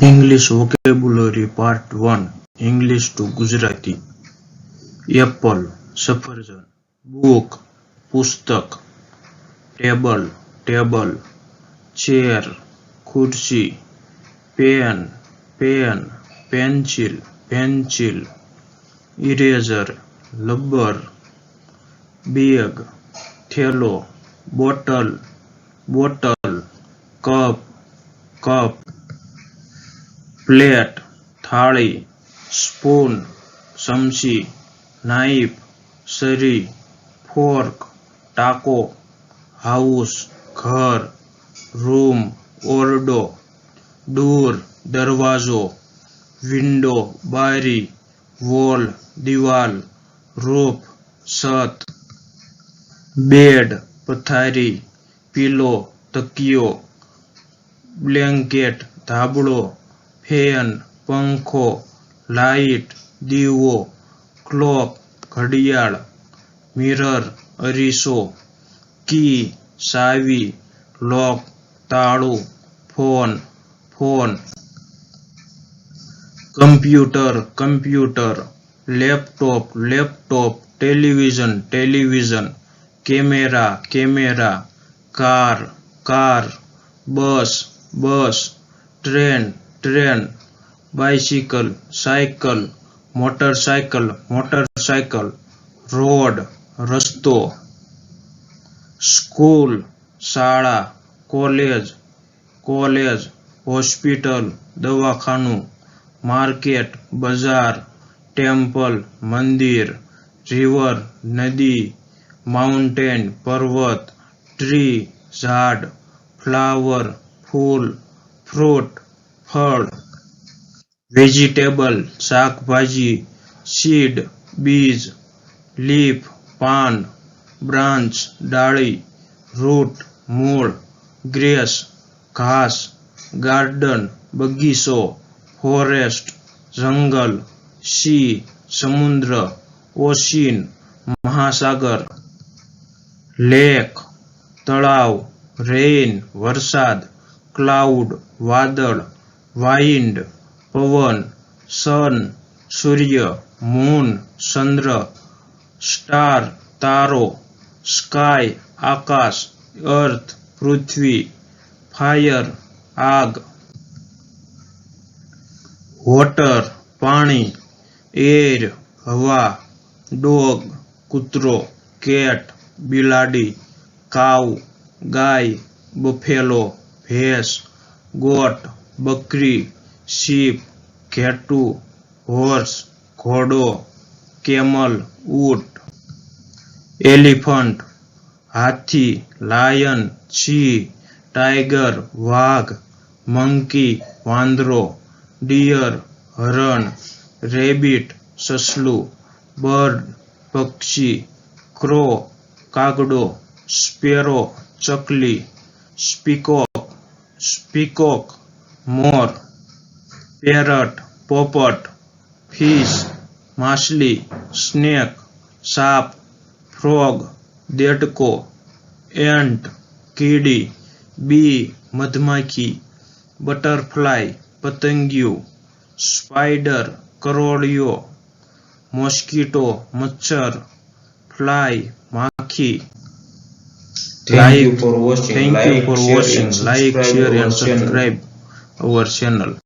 English Vocabulary Part 1 English to Gujarati Apple સફરજન book પુસ્તક table chair ખુરશી pen pencil eraser rubber bag થેલો bottle cup plate થાળી spoon ચમચી knife સરી fork ટાકો house ઘર room ઓરડો door દરવાજો window બારી wall દિવાલ roof છત bed પથારી pillow તકિયો blanket ધાબળો ફેન પંખો લાઇટ દીવો ક્લોક ઘડિયાળ મિરર અરીસો કી ચાવી લોક તાળું phone computer laptop television camera car bus train bicycle cycle motorcycle road રસ્તો સ્કૂલ શાળા કોલેજ હોસ્પિટલ દવાખાનું માર્કેટ બજાર ટેમ્પલ મંદિર રિવર નદી માઉન્ટેન પર્વત ટ્રી ઝાડ ફ્લાવર ફૂલ ફ્રૂટ ફળ વેજીટેબલ શાકભાજી સીડ બીજ લીફ પાન બ્રાન્ચ ડાળી રૂટ મૂળ ગ્રેસ ઘાસ ગાર્ડન બગીચો ફોરેસ્ટ જંગલ સી સમુદ્ર ઓશિન મહાસાગર લેક તળાવ રેઇન વરસાદ ક્લાઉડ વાદળ વાઇન્ડ પવન સન સૂર્ય મૂન ચંદ્ર સ્ટાર તારો સ્કાય આકાશ અર્થ પૃથ્વી ફાયર આગ વોટર પાણી એર હવા ડોગ કૂતરો કેટ બિલાડી કાઉ ગાય બફેલો ભેંસ ગોટ બકરી શીપ ઘેટું હોર્સ ઘોડો કેમલ ઊંટ એલિફન્ટ હાથી લાયન સિંહ ટાઈગર વાઘ મંકી વાંદરો ડિયર હરણ રેબિટ સસલું બર્ડ પક્ષી ક્રો કાગડો સ્પેરો ચકલી સ્પીકોક મોર પેરટ પોપટ ફિશ માછલી સ્નેક સાપ ફ્રોગ દેડકો એન્ટ કીડી બી મધમાખી બટરફ્લાય પતંગિયું સ્પાઈડર કરોળિયો મોસ્કીટો મચ્છર ફ્લાય માખી Thank you for watching. Like, share and subscribe our channel.